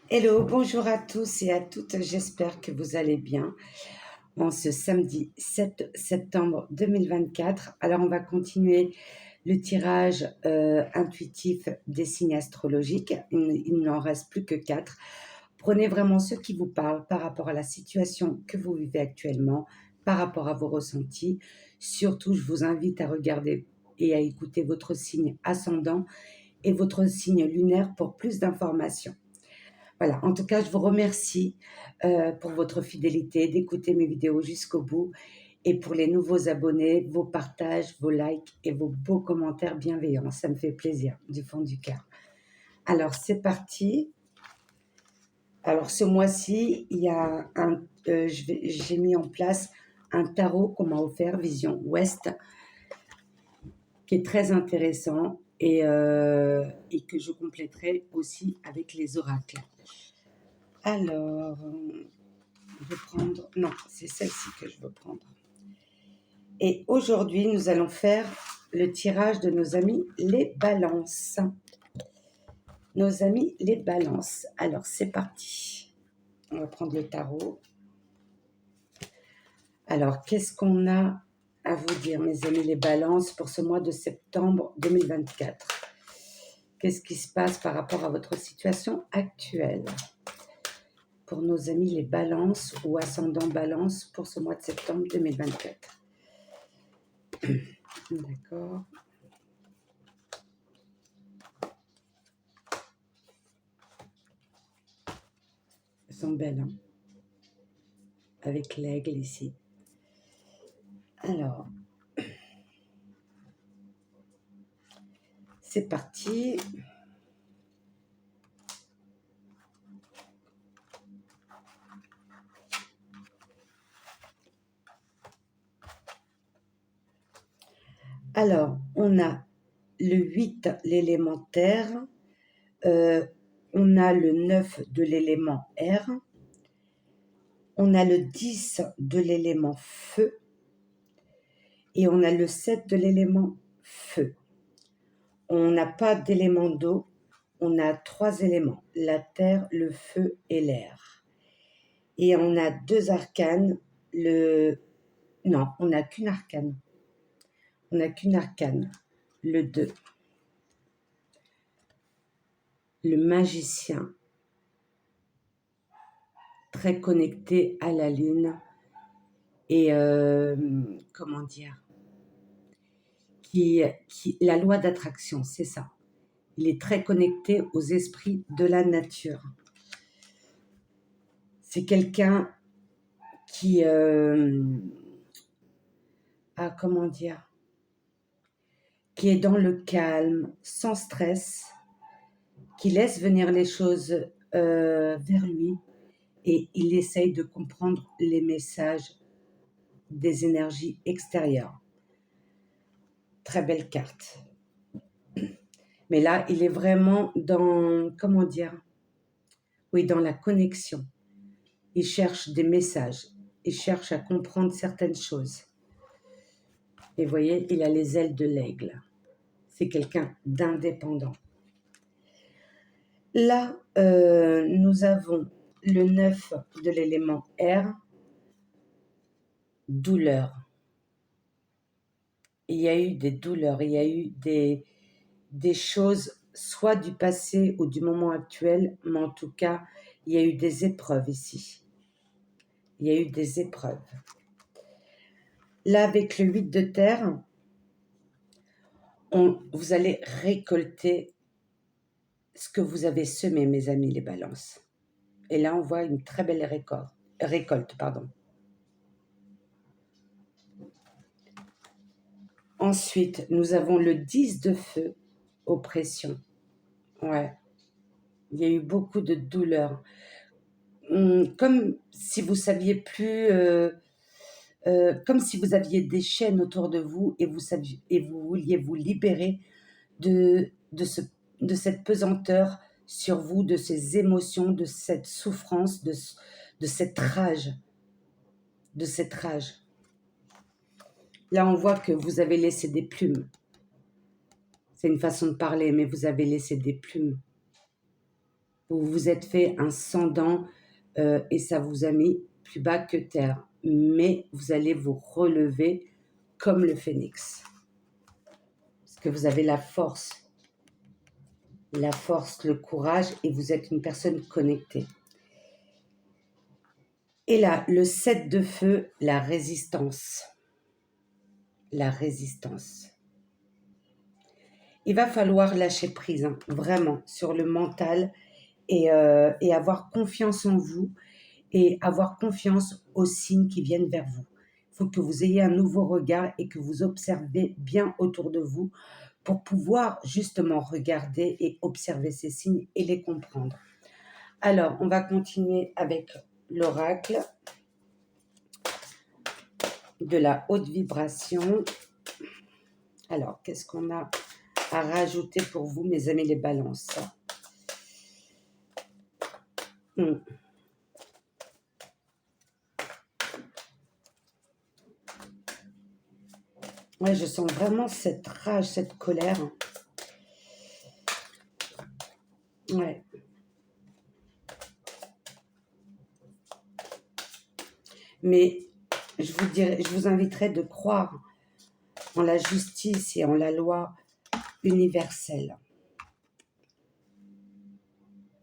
Hello, bonjour à tous et à toutes, j'espère que vous allez bien en ce samedi 7 septembre 2024. Alors on va continuer le tirage intuitif des signes astrologiques, il n'en reste plus que 4. Prenez vraiment ce qui vous parle par rapport à la situation que vous vivez actuellement, par rapport à vos ressentis. Surtout, je vous invite à regarder et à écouter votre signe ascendant et votre signe lunaire pour plus d'informations. Voilà, en tout cas, je vous remercie pour votre fidélité, d'écouter mes vidéos jusqu'au bout et pour les nouveaux abonnés, vos partages, vos likes et vos beaux commentaires bienveillants. Ça me fait plaisir du fond du cœur. Alors, c'est parti. Alors, ce mois-ci, il y a j'ai mis en place un tarot qu'on m'a offert, Vision Ouest, qui est très intéressant et que je compléterai aussi avec les oracles. Alors, je vais prendre... Non, c'est celle-ci que je veux prendre. Et aujourd'hui, nous allons faire le tirage de nos amis les balances. Nos amis les balances. Alors, c'est parti. On va prendre le tarot. Alors, qu'est-ce qu'on a à vous dire, mes amis les balances, pour ce mois de septembre 2024? Qu'est-ce qui se passe par rapport à votre situation actuelle? Pour nos amis les balances ou ascendant balance pour ce mois de septembre 2024. D'accord. Elles sont belles, hein, avec l'aigle ici. Alors, c'est parti. Alors, on a le 8, l'élément terre. On a le 9 de l'élément air. On a le 10 de l'élément feu. Et on a le 7 de l'élément feu. On n'a pas d'élément d'eau. On a 3 éléments, la terre, le feu et l'air. Et on a 2 arcanes. Non, on n'a qu'une arcane. On n'a qu'une arcane, le 2. Le magicien, très connecté à la lune et comment dire, la loi d'attraction, c'est ça. Il est très connecté aux esprits de la nature. C'est quelqu'un qui comment dire, qui est dans le calme, sans stress, qui laisse venir les choses vers lui et il essaye de comprendre les messages des énergies extérieures. Très belle carte. Mais là, il est vraiment dans, comment dire, oui, dans la connexion. Il cherche des messages. Il cherche à comprendre certaines choses. Et vous voyez, il a les ailes de l'aigle. C'est quelqu'un d'indépendant. Là, nous avons le 9 de l'élément air, douleur. Il y a eu des douleurs, il y a eu des choses, soit du passé ou du moment actuel, mais en tout cas, il y a eu des épreuves ici. Il y a eu des épreuves. Là, avec le 8 de terre, vous allez récolter ce que vous avez semé, mes amis les balances. Et là, on voit une très belle récolte. Ensuite, nous avons le 10 de feu, oppression. Ouais, il y a eu beaucoup de douleurs. Comme si vous saviez plus, comme si vous aviez des chaînes autour de vous et vous vouliez vous libérer de cette pesanteur sur vous, de ces émotions, de cette souffrance, de cette rage. Là, on voit que vous avez laissé des plumes. C'est une façon de parler, mais vous avez laissé des plumes. Vous vous êtes fait un sang dents et ça vous a mis plus bas que terre. Mais vous allez vous relever comme le phénix. Parce que vous avez la force, le courage et vous êtes une personne connectée. Et là, le 7 de feu, la résistance. La résistance. Il va falloir lâcher prise, hein, vraiment, sur le mental et avoir confiance en vous et avoir confiance aux signes qui viennent vers vous. Il faut que vous ayez un nouveau regard et que vous observez bien autour de vous pour pouvoir justement regarder et observer ces signes et les comprendre. Alors, on va continuer avec l'oracle de la haute vibration. Alors, qu'est-ce qu'on a à rajouter pour vous, mes amis les balances? Ouais, je sens vraiment cette rage, cette colère. Ouais. Mais je vous inviterai de croire en la justice et en la loi universelle.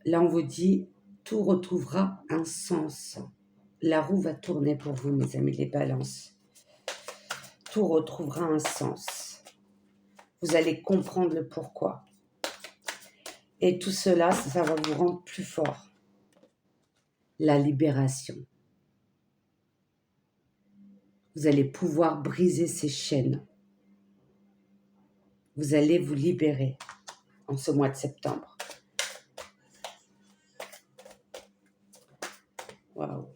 Là, on vous dit, tout retrouvera un sens. La roue va tourner pour vous, mes amis les balances. Tout retrouvera un sens. Vous allez comprendre le pourquoi. Et tout cela, ça va vous rendre plus fort. La libération. Vous allez pouvoir briser ces chaînes. Vous allez vous libérer en ce mois de septembre. Waouh.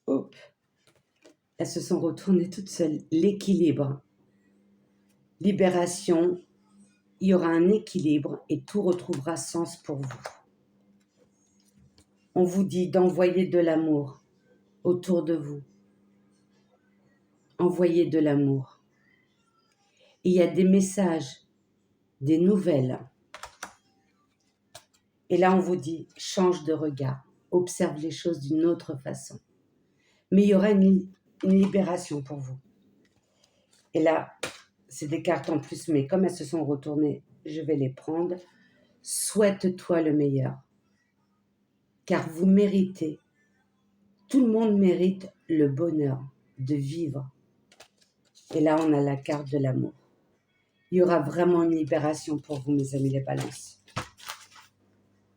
Hop. Elles se sont retournées toutes seules. L'équilibre. Libération. Il y aura un équilibre et tout retrouvera sens pour vous. On vous dit d'envoyer de l'amour autour de vous. Envoyez de l'amour. Il y a des messages, des nouvelles. Et là, on vous dit, change de regard. Observe les choses d'une autre façon. Mais il y aura une libération pour vous. Et là, c'est des cartes en plus, mais comme elles se sont retournées, je vais les prendre. Souhaite-toi le meilleur. Car vous méritez, tout le monde mérite le bonheur de vivre. Et là, on a la carte de l'amour. Il y aura vraiment une libération pour vous, mes amis les balances.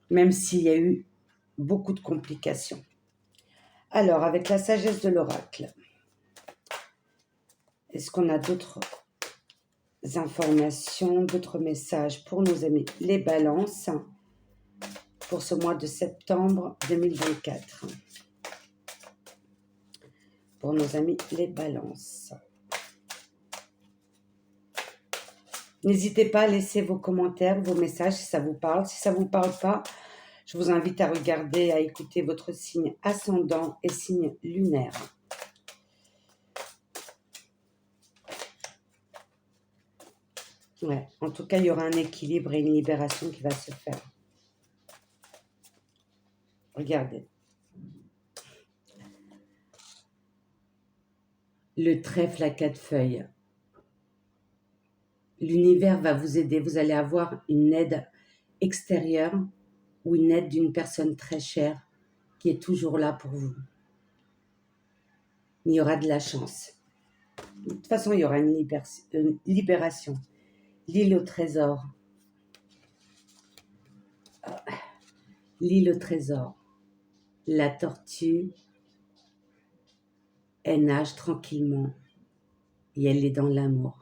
Même s'il y a eu beaucoup de complications. Alors, avec la sagesse de l'oracle, est-ce qu'on a d'autres informations, d'autres messages pour nos amis les balances pour ce mois de septembre 2024? Pour nos amis les balances. N'hésitez pas à laisser vos commentaires, vos messages si ça vous parle. Si ça ne vous parle pas, je vous invite à regarder, à écouter votre signe ascendant et signe lunaire. Ouais, en tout cas, il y aura un équilibre et une libération qui va se faire. Regardez. Le trèfle à 4 feuilles. L'univers va vous aider. Vous allez avoir une aide extérieure ou une aide d'une personne très chère qui est toujours là pour vous. Il y aura de la chance. De toute façon, il y aura une libération. L'île au trésor. L'île au trésor. La tortue, elle nage tranquillement et elle est dans l'amour.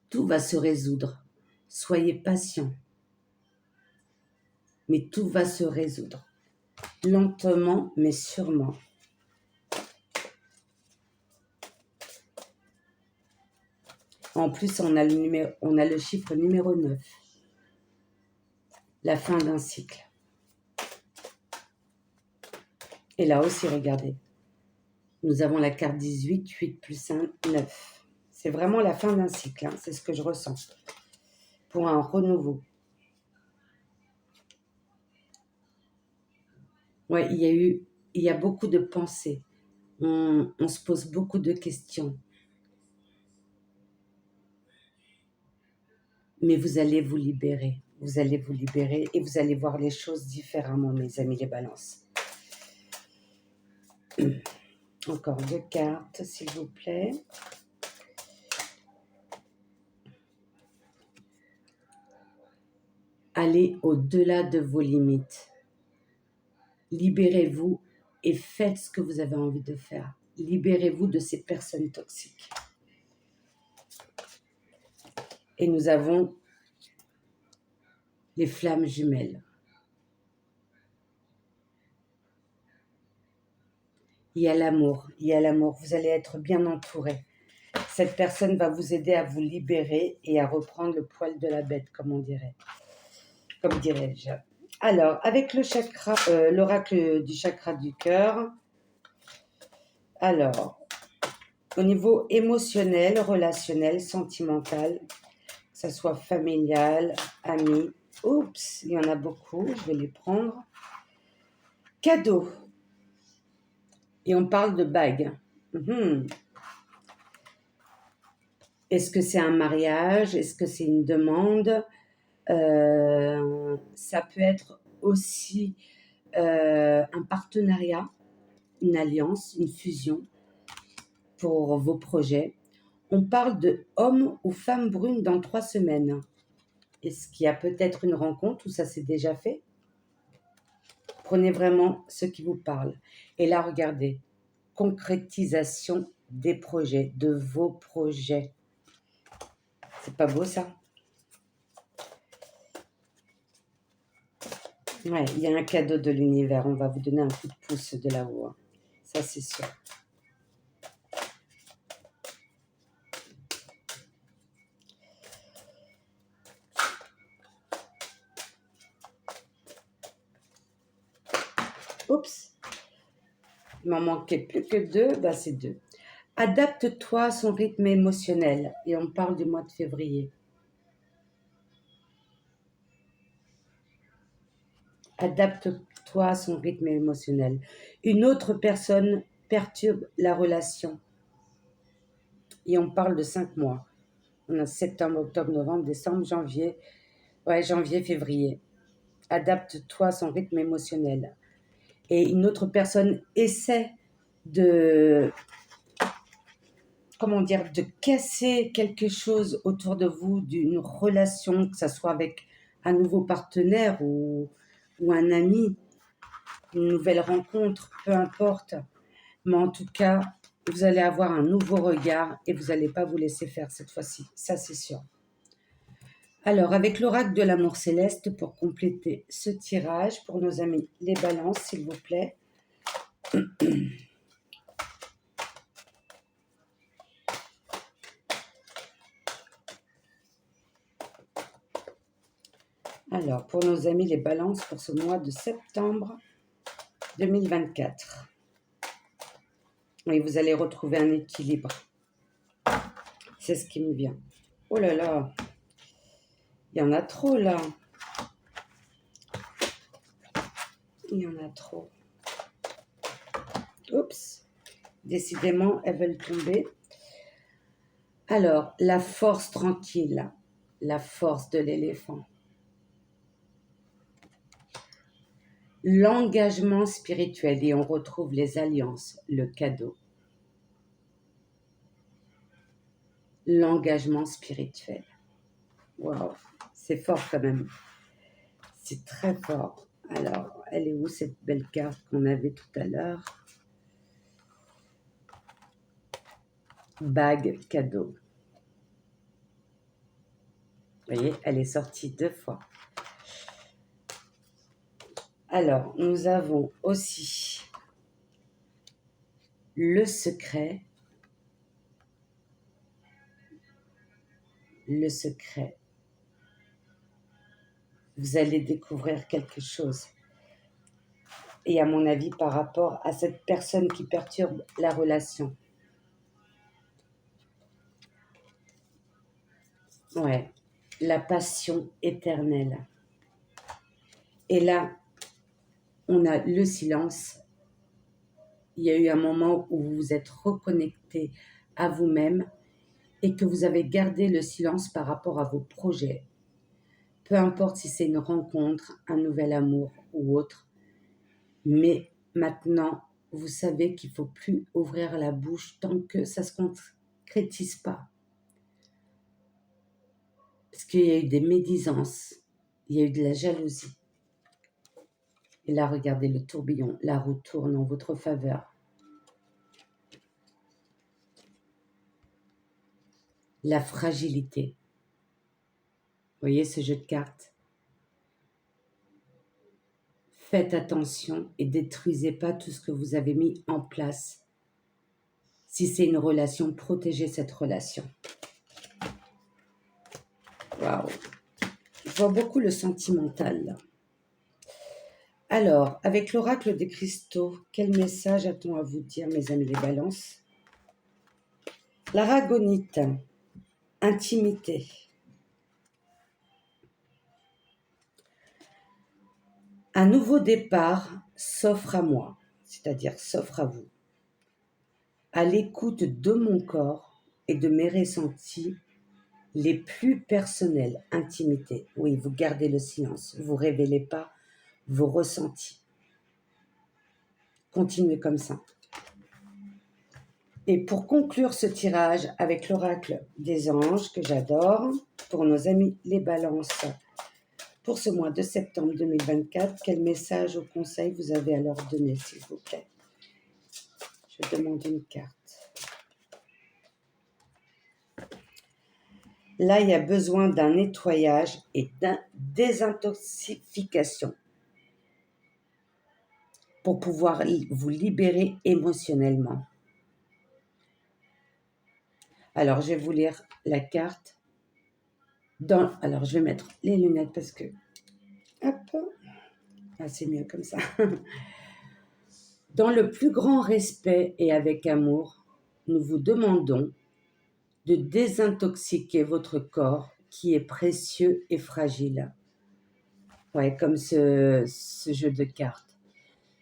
Tout va se résoudre. Soyez patient. Mais tout va se résoudre. Lentement, mais sûrement. En plus, on a le chiffre numéro 9. La fin d'un cycle. Et là aussi, regardez. Nous avons la carte 18, 8 plus 1, 9. C'est vraiment la fin d'un cycle, hein, c'est ce que je ressens. Pour un renouveau. Ouais, il y a beaucoup de pensées. On se pose beaucoup de questions. Mais vous allez vous libérer. Vous allez vous libérer et vous allez voir les choses différemment, mes amis les balances. Encore 2 cartes, s'il vous plaît. Allez au-delà de vos limites. Libérez-vous et faites ce que vous avez envie de faire. Libérez-vous de ces personnes toxiques. Et nous avons les flammes jumelles. Il y a l'amour, il y a l'amour. Vous allez être bien entouré. Cette personne va vous aider à vous libérer et à reprendre le poil de la bête, comme on dirait. Comme dirais-je. Alors, avec le chakra, l'oracle du chakra du cœur. Alors, au niveau émotionnel, relationnel, sentimental, que ce soit familial, ami. Oups, il y en a beaucoup, je vais les prendre. Cadeau. Et on parle de bague. Est-ce que c'est un mariage? Est-ce que c'est une demande? Ça peut être aussi un partenariat, une alliance, une fusion pour vos projets. On parle de homme ou femme brune dans 3 semaines. Est-ce qu'il y a peut-être une rencontre ou ça s'est déjà fait? Prenez vraiment ce qui vous parle. Et là, regardez, concrétisation des projets, de vos projets. C'est pas beau ça? Ouais, il y a un cadeau de l'univers. On va vous donner un coup de pouce de là-haut, hein. Ça, c'est sûr. Oups, il m'en manquait plus que 2, bah c'est 2. Adapte-toi à son rythme émotionnel. Et on parle du mois de février. Adapte-toi à son rythme émotionnel. Une autre personne perturbe la relation. Et on parle de 5 mois. On a septembre, octobre, novembre, décembre, janvier. Ouais, janvier, février. Adapte-toi à son rythme émotionnel. Et une autre personne essaie de, comment dire, de casser quelque chose autour de vous, d'une relation, que ce soit avec un nouveau partenaire ou un ami, une nouvelle rencontre, peu importe. Mais en tout cas, vous allez avoir un nouveau regard et vous n'allez pas vous laisser faire cette fois-ci. Ça, c'est sûr. Alors, avec l'oracle de l'amour céleste, pour compléter ce tirage, pour nos amis les balances, s'il vous plaît. Alors, pour nos amis les balances, pour ce mois de septembre 2024. Oui, vous allez retrouver un équilibre. C'est ce qui me vient. Oh là là, il y en a trop là. Il y en a trop. Oups, décidément, elles veulent tomber. Alors, la force tranquille, la force de l'éléphant. L'engagement spirituel, et on retrouve les alliances, le cadeau. L'engagement spirituel. Waouh, c'est fort quand même. C'est très fort. Alors, elle est où cette belle carte qu'on avait tout à l'heure? Bague cadeau. Vous voyez, elle est sortie 2 fois. Alors, nous avons aussi le secret. Le secret. Vous allez découvrir quelque chose. et à mon avis par rapport à cette personne qui perturbe la relation. Ouais, la passion éternelle. Et là, on a le silence. Il y a eu un moment où vous vous êtes reconnecté à vous-même et que vous avez gardé le silence par rapport à vos projets. Peu importe si c'est une rencontre, un nouvel amour ou autre. Mais maintenant, vous savez qu'il ne faut plus ouvrir la bouche tant que ça ne se concrétise pas. Parce qu'il y a eu des médisances, il y a eu de la jalousie. Et là, regardez le tourbillon, la roue tourne en votre faveur. La fragilité. Vous voyez ce jeu de cartes? Faites attention et détruisez pas tout ce que vous avez mis en place. Si c'est une relation, protégez cette relation. Waouh! Je vois beaucoup le sentimental là. Alors, avec l'oracle des cristaux, quel message a-t-on à vous dire, mes amis les balances? L'aragonite, intimité. Un nouveau départ s'offre à moi, c'est-à-dire s'offre à vous. À l'écoute de mon corps et de mes ressentis les plus personnels, intimité. Oui, vous gardez le silence, vous ne révélez pas vos ressentis. Continuez comme ça. Et pour conclure ce tirage avec l'oracle des anges que j'adore, pour nos amis les balances, pour ce mois de septembre 2024, quel message ou conseil vous avez à leur donner, s'il vous plaît? Je demande une carte. Là, il y a besoin d'un nettoyage et d'une désintoxication pour pouvoir vous libérer émotionnellement. Alors, je vais vous lire la carte. Alors, je vais mettre les lunettes parce que... Hop, ah, c'est mieux comme ça. Dans le plus grand respect et avec amour, nous vous demandons de désintoxiquer votre corps qui est précieux et fragile. Ouais, comme ce jeu de cartes.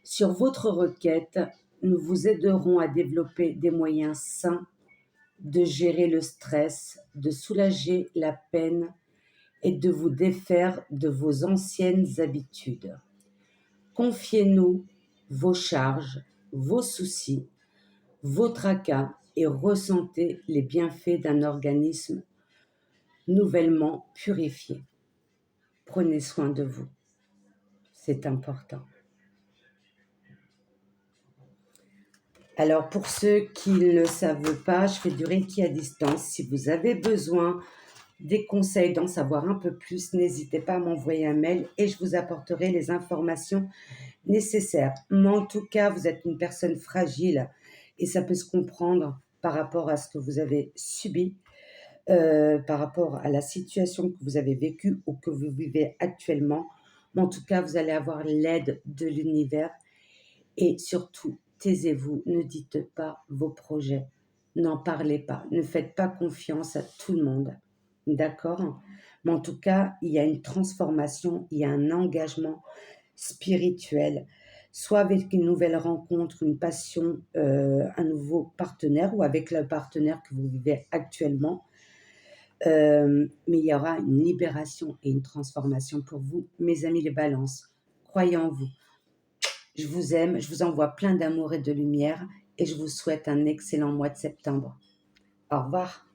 Sur votre requête, nous vous aiderons à développer des moyens sains de gérer le stress, de soulager la peine et de vous défaire de vos anciennes habitudes. Confiez-nous vos charges, vos soucis, vos tracas et ressentez les bienfaits d'un organisme nouvellement purifié. Prenez soin de vous, c'est important. Alors pour ceux qui ne le savent pas, je fais du Reiki à distance. Si vous avez besoin des conseils, d'en savoir un peu plus, n'hésitez pas à m'envoyer un mail et je vous apporterai les informations nécessaires. Mais en tout cas, vous êtes une personne fragile et ça peut se comprendre par rapport à ce que vous avez subi, par rapport à la situation que vous avez vécue ou que vous vivez actuellement. Mais en tout cas, vous allez avoir l'aide de l'univers et surtout, taisez-vous, ne dites pas vos projets, n'en parlez pas, ne faites pas confiance à tout le monde, d'accord? Mais en tout cas, il y a une transformation, il y a un engagement spirituel, soit avec une nouvelle rencontre, une passion, un nouveau partenaire ou avec le partenaire que vous vivez actuellement. Mais il y aura une libération et une transformation pour vous, mes amis les balances. Croyez en vous. Je vous aime, je vous envoie plein d'amour et de lumière et je vous souhaite un excellent mois de septembre. Au revoir.